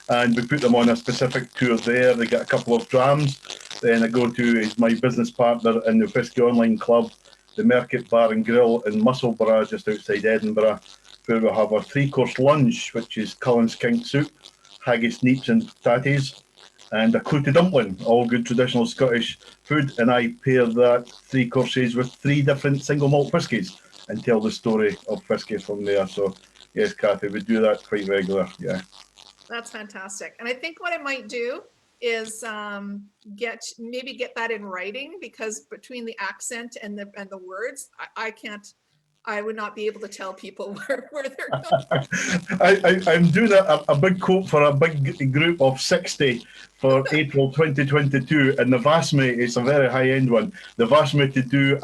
And we put them on a specific tour there. They get a couple of drams. Then I go to my business partner in the Whisky Online Club, the Merket Bar and Grill in Musselburgh, just outside Edinburgh, where we have a 3-course lunch, which is Cullen's Kink soup, haggis, neeps and tatties. and a clouted dumpling, all good traditional Scottish food. And I pair that 3 courses with 3 different single malt whiskies and tell the story of whisky from there. So yes, Kathy, we do that quite regular. Yeah. That's fantastic. And I think what I might do is maybe get that in writing, because between the accent and the words, I would not be able to tell people where they're going. I'm doing a big quote for a big group of 60 for April 2022, and they've asked me, it's a very high-end one, they've asked me to do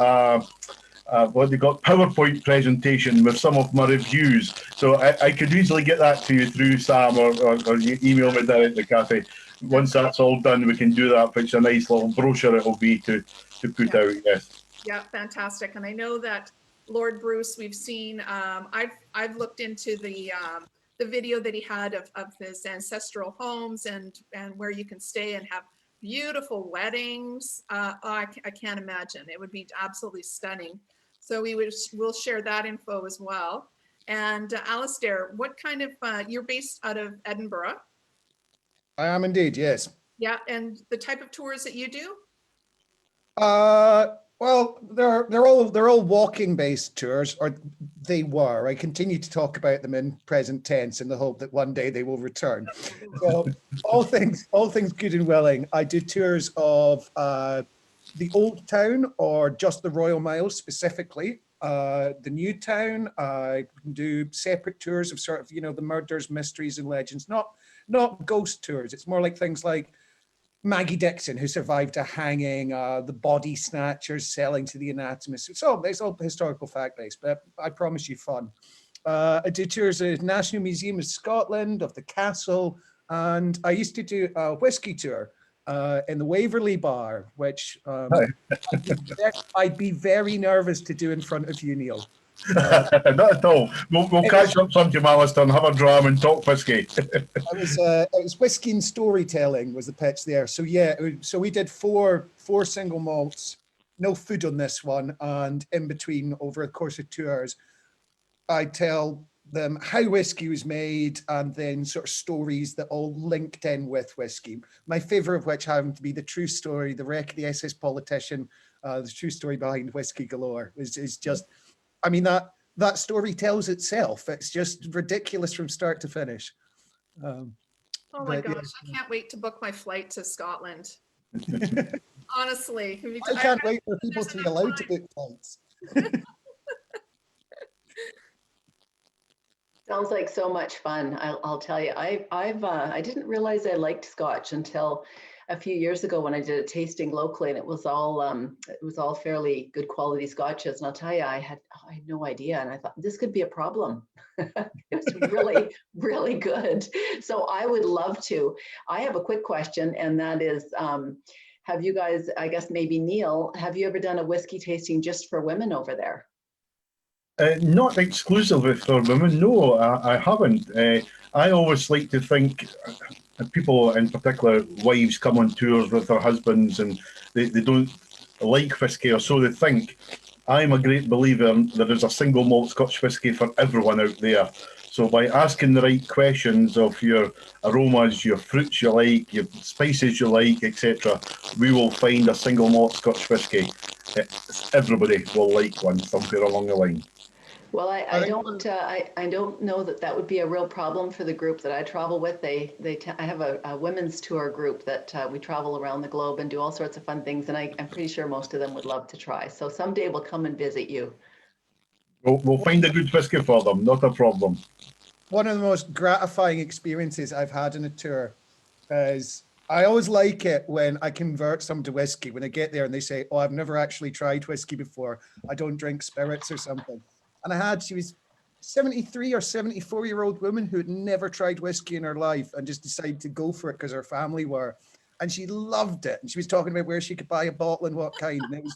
what they got, PowerPoint presentation with some of my reviews. So I could easily get that to you through Sam, or you email me directly, Kathy. Once that's all done, we can do that, which a nice little brochure it will be to put out, yes. Yeah, fantastic. And I know that Lord Bruce, we've seen, I've looked into the video that he had of his ancestral homes and where you can stay and have beautiful weddings. I can't imagine. It would be absolutely stunning. So we'll share that info as well. And Alistair, what kind of, you're based out of Edinburgh? I am indeed, yes. Yeah, and the type of tours that you do? Well, they're all walking based tours, or they were. I continue to talk about them in present tense in the hope that one day they will return. So all things good and willing, I do tours of the old town, or just the Royal Mile specifically, the new town. I can do separate tours of sort of, the murders, mysteries, and legends. Not ghost tours. It's more like things like Maggie Dixon, who survived a hanging, the body snatchers selling to the anatomists. It's all historical fact based, but I promise you fun. I do tours of the National Museum of Scotland, of the castle, and I used to do a whiskey tour in the Waverley Bar, which I'd be very nervous to do in front of you, Neil. Not at all. We'll catch up sometime, Alistair, and have a dram and talk whiskey. It was whiskey and storytelling was the pitch there. So yeah, so we did four single malts, no food on this one, and in between, over the course of 2 hours, I tell them how whiskey was made, and then sort of stories that all linked in with whiskey. My favorite of which having to be the true story, the wreck of the SS Politician, the true story behind Whiskey Galore is just, I mean, that story tells itself. It's just ridiculous from start to finish. Oh my gosh, yeah. I can't wait to book my flight to Scotland. Honestly. I can't wait for people to be allowed to book flights. Sounds like so much fun. I'll tell you, I didn't realize I liked Scotch until a few years ago when I did a tasting locally, and it was all fairly good quality Scotches. And I'll tell you, I had no idea, and I thought this could be a problem. It was really, really good. So I would love to. I have a quick question, and that is, have you guys, I guess maybe Neil, have you ever done a whiskey tasting just for women over there? Not exclusively for women, no, I haven't. I always like to think people, in particular wives, come on tours with their husbands and they don't like whiskey, or so they think. I'm a great believer there is a single malt Scotch whiskey for everyone out there. So by asking the right questions of your aromas, your fruits you like, your spices you like, etc., we will find a single malt Scotch whiskey. Everybody will like one somewhere along the line. Well, I don't know that would be a real problem for the group that I travel with. I have a women's tour group that we travel around the globe and do all sorts of fun things, and I'm pretty sure most of them would love to try. So someday we'll come and visit you. We'll find a good whiskey for them, not a problem. One of the most gratifying experiences I've had in a tour is, I always like it when I convert someone to whiskey, when I get there and they say, oh, I've never actually tried whiskey before. I don't drink spirits or something. And she was 73 or 74-year-old woman who had never tried whiskey in her life and just decided to go for it because her family were. And she loved it. And she was talking about where she could buy a bottle and what kind. And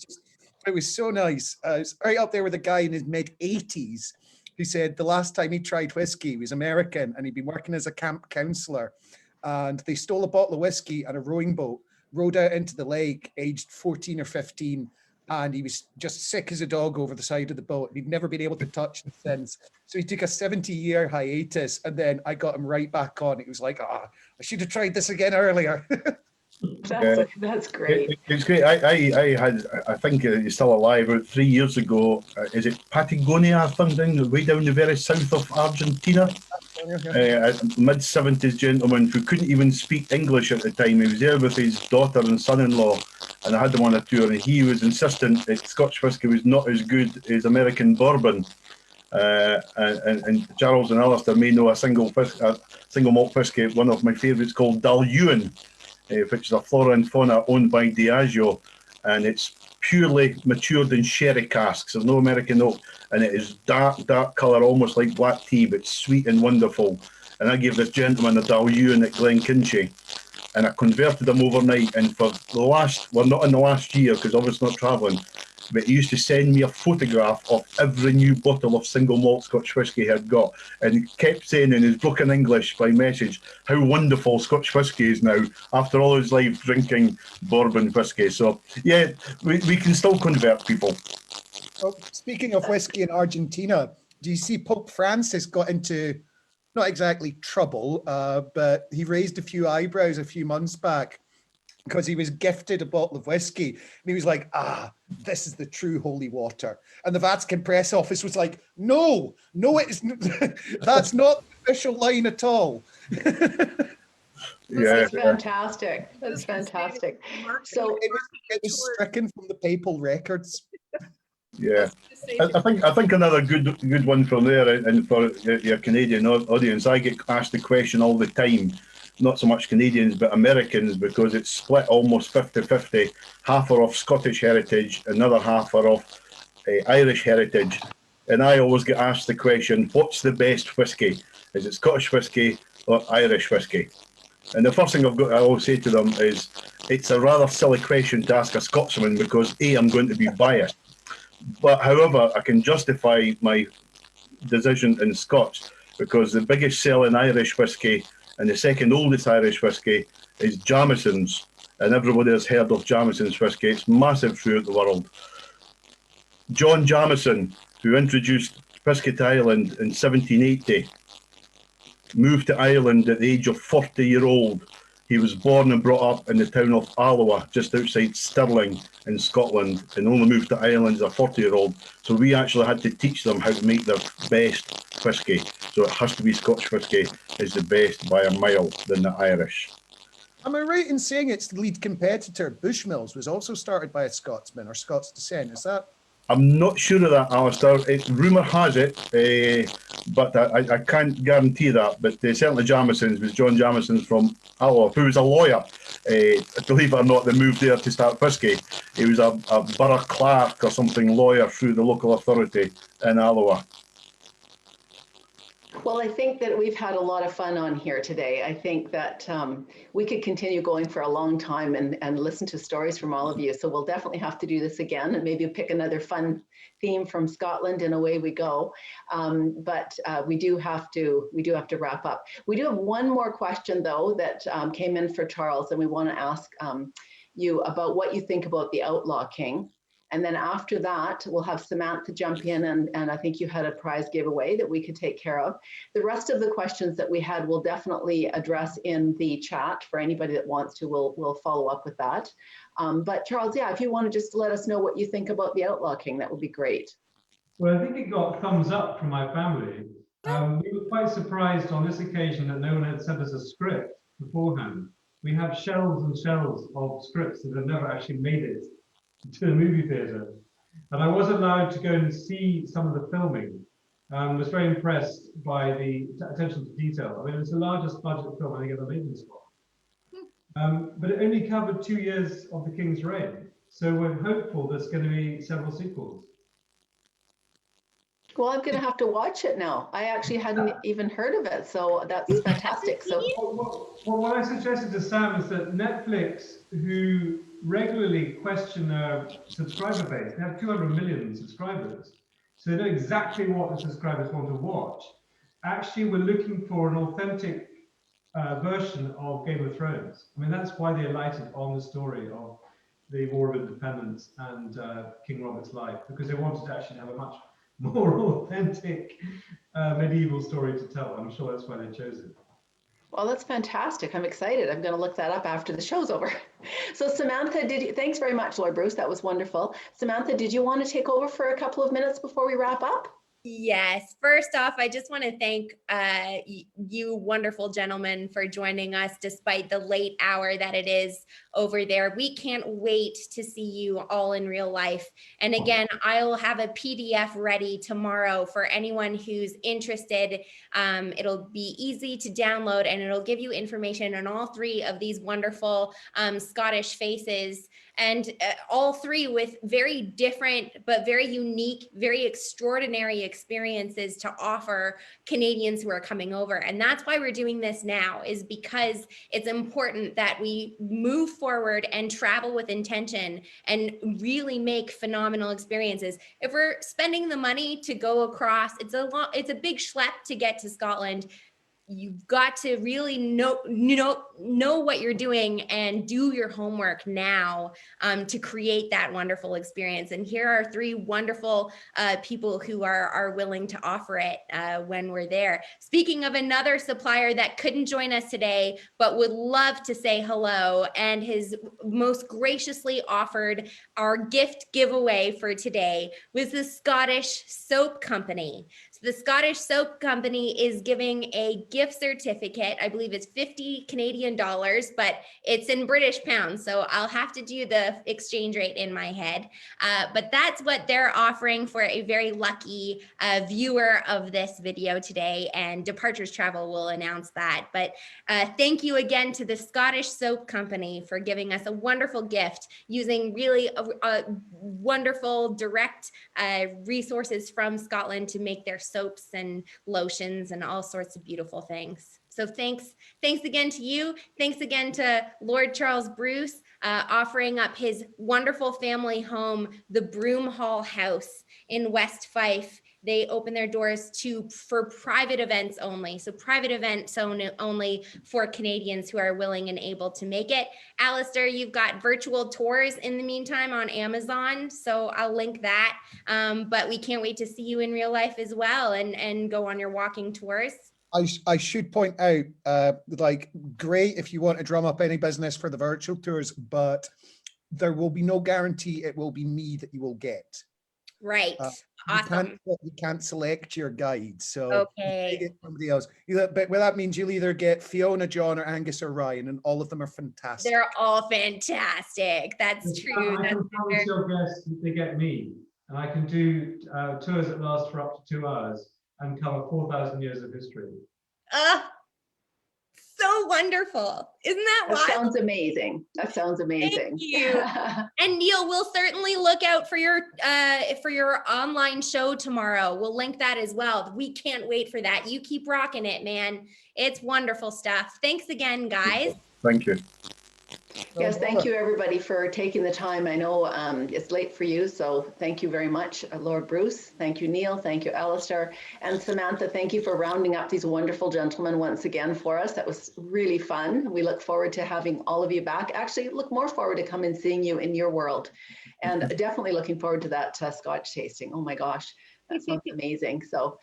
it was so nice. I was right up there with a guy in his mid-80s who said the last time he tried whiskey, he was American and he'd been working as a camp counselor. And they stole a bottle of whiskey and a rowing boat, rowed out into the lake, aged 14 or 15. And he was just sick as a dog over the side of the boat. He'd never been able to touch it since. So he took a 70-year hiatus, and then I got him right back on. It was like, I I should have tried this again earlier. That's great. It's great. I think he's still alive. About 3 years ago, is it Patagonia or something, way down the very south of Argentina? A mid-70s gentleman who couldn't even speak English at the time. He was there with his daughter and son-in-law, and I had them on a tour, and he was insistent that Scotch whisky was not as good as American bourbon. And Charles and Alistair may know a single malt whisky, one of my favourites, called Dalyuen, which is a flora and fauna owned by Diageo, and it's purely matured in sherry casks. There's no American oak, and it is dark colour, almost like black tea, but sweet and wonderful. And I gave this gentleman a Dalyuen at Glenkinchie, and I converted him overnight. And for the last, well, not in the last year, because obviously not travelling, but he used to send me a photograph of every new bottle of single malt Scotch whisky he had got, and he kept saying in his broken English by message how wonderful Scotch whisky is now after all his life drinking bourbon whisky. So yeah, we can still convert people. Well, speaking of whiskey in Argentina, do you see Pope Francis got into not exactly trouble, but he raised a few eyebrows a few months back because he was gifted a bottle of whiskey, and he was like, this is the true holy water. And the Vatican press office was like, no, it isn't. That's not the official line at all. That's fantastic. That's fantastic. So it was stricken from the papal records. Yeah, I think another good one from there, and for your Canadian audience, I get asked the question all the time. Not so much Canadians, but Americans, because it's split almost 50-50. Half are of Scottish heritage, another half are of Irish heritage. And I always get asked the question, what's the best whiskey? Is it Scottish whiskey or Irish whiskey? And the first thing I always say to them is, it's a rather silly question to ask a Scotsman, because A, I'm going to be biased. But however, I can justify my decision in Scotch, because the biggest selling Irish whiskey and the second oldest Irish whiskey is Jameson's, and everybody has heard of Jameson's whiskey. It's massive throughout the world. John Jameson, who introduced whiskey to Ireland in 1780, moved to Ireland at the age of 40-year-old. He was born and brought up in the town of Alloa, just outside Stirling in Scotland, and only moved to Ireland as a 40-year-old. So we actually had to teach them how to make their best whiskey. So it has to be Scotch whiskey is the best by a mile than the Irish. Am I right in saying its lead competitor, Bushmills, was also started by a Scotsman or Scots descent? Is that? I'm not sure of that, Alistair. Rumour has it, but I can't guarantee that. But certainly Jameson's was John Jameson's from Alloa, who was a lawyer. Believe it or not, they moved there to start whisky. He was a borough clerk or something, lawyer through the local authority in Alloa. Well, I think that we've had a lot of fun on here today. I think that we could continue going for a long time and listen to stories from all of you. So we'll definitely have to do this again, and maybe pick another fun theme from Scotland, and away we go. But we do have to wrap up. We do have one more question though that came in for Charles, and we want to ask you about what you think about the Outlaw King. And then after that, we'll have Samantha jump in, and I think you had a prize giveaway that we could take care of. The rest of the questions that we had, we'll definitely address in the chat for anybody that wants to. We'll follow up with that. But Charles, yeah, if you want to just let us know what you think about the Outlaw King, that would be great. Well, I think it got thumbs up from my family. We were quite surprised on this occasion that no one had sent us a script beforehand. We have shelves and shelves of scripts that have never actually made it to the movie theatre, and I was allowed to go and see some of the filming. Was very impressed by the attention to detail. I mean, it's the largest budget film I think ever made in Scotland, but it only covered 2 years of the King's reign, so we're hopeful there's going to be several sequels. Well, I'm going to have to watch it now. I actually hadn't even heard of it, so that's fantastic. So, well, what I suggested to Sam is that Netflix, who regularly question their subscriber base, they have 200 million subscribers, so they know exactly what the subscribers want to watch. Actually, we're looking for an authentic version of Game of Thrones. I mean, that's why they alighted on the story of the War of Independence and King Robert's life, because they wanted to actually have a much more authentic medieval story to tell. I'm sure that's why they chose it. Well, that's fantastic. I'm excited. I'm going to look that up after the show's over. So Samantha, thanks very much, Lord Bruce. That was wonderful. Samantha, did you want to take over for a couple of minutes before we wrap up? Yes. First off, I just want to thank you wonderful gentlemen for joining us despite the late hour that it is over there. We can't wait to see you all in real life. And again, I'll have a PDF ready tomorrow for anyone who's interested. It'll be easy to download and it'll give you information on all three of these wonderful Scottish faces, and all three with very different but very unique, very extraordinary experiences to offer Canadians who are coming over. And that's why we're doing this now, is because it's important that we move forward and travel with intention and really make phenomenal experiences. If we're spending the money to go across, it's a big schlep to get to Scotland. You've got to really know what you're doing and do your homework now to create that wonderful experience. And here are three wonderful people who are willing to offer it when we're there. Speaking of another supplier that couldn't join us today, but would love to say hello and has most graciously offered our gift giveaway for today, was the Scottish Soap Company. The Scottish Soap Company is giving a gift certificate. I believe it's 50 Canadian dollars, but it's in British pounds. So I'll have to do the exchange rate in my head. But that's what they're offering for a very lucky viewer of this video today. And Departures Travel will announce that. But thank you again to the Scottish Soap Company for giving us a wonderful gift using really wonderful direct resources from Scotland to make their soaps and lotions and all sorts of beautiful things. So thanks again to you. Thanks again to Lord Charles Bruce offering up his wonderful family home, the Broom Hall House in West Fife. They open their doors for private events only. So private events only for Canadians who are willing and able to make it. Alistair, you've got virtual tours in the meantime on Amazon. So I'll link that. But we can't wait to see you in real life as well and go on your walking tours. I should point out, like, great if you want to drum up any business for the virtual tours, but there will be no guarantee it will be me that you will get. Right. Awesome. You can't select your guide, so okay. you get somebody else. But well, that means you'll either get Fiona, John, or Angus or Ryan, and all of them are fantastic. They're all fantastic. That's true. I can promise your guests that they get me, and I can do tours that last for up to 2 hours and cover 4,000 years of history. So wonderful. Isn't that wild? That sounds amazing. That sounds amazing. Thank you. And Neil, we'll certainly look out for your online show tomorrow. We'll link that as well. We can't wait for that. You keep rocking it, man. It's wonderful stuff. Thanks again, guys. Thank you. Yes, thank you everybody for taking the time. I know it's late for you, so thank you very much, Lord Bruce. Thank you, Neil. Thank you, Alistair. And Samantha, thank you for rounding up these wonderful gentlemen once again for us. That was really fun. We look forward to having all of you back. Actually, look more forward to come and seeing you in your world. And definitely looking forward to that Scotch tasting. Oh my gosh. That sounds amazing. So,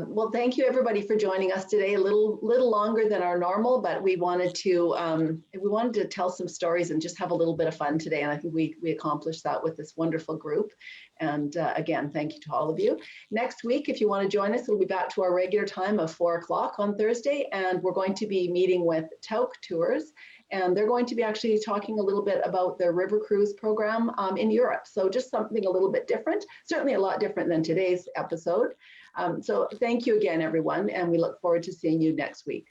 well, thank you everybody for joining us today. A little longer than our normal, but we wanted to tell some stories and just have a little bit of fun today. And I think we accomplished that with this wonderful group. And again, thank you to all of you. Next week, if you want to join us, we'll be back to our regular time of 4 o'clock on Thursday, and we're going to be meeting with Tauk Tours. And they're going to be actually talking a little bit about their river cruise program in Europe. So just something a little bit different, certainly a lot different than today's episode. So thank you again, everyone. And we look forward to seeing you next week.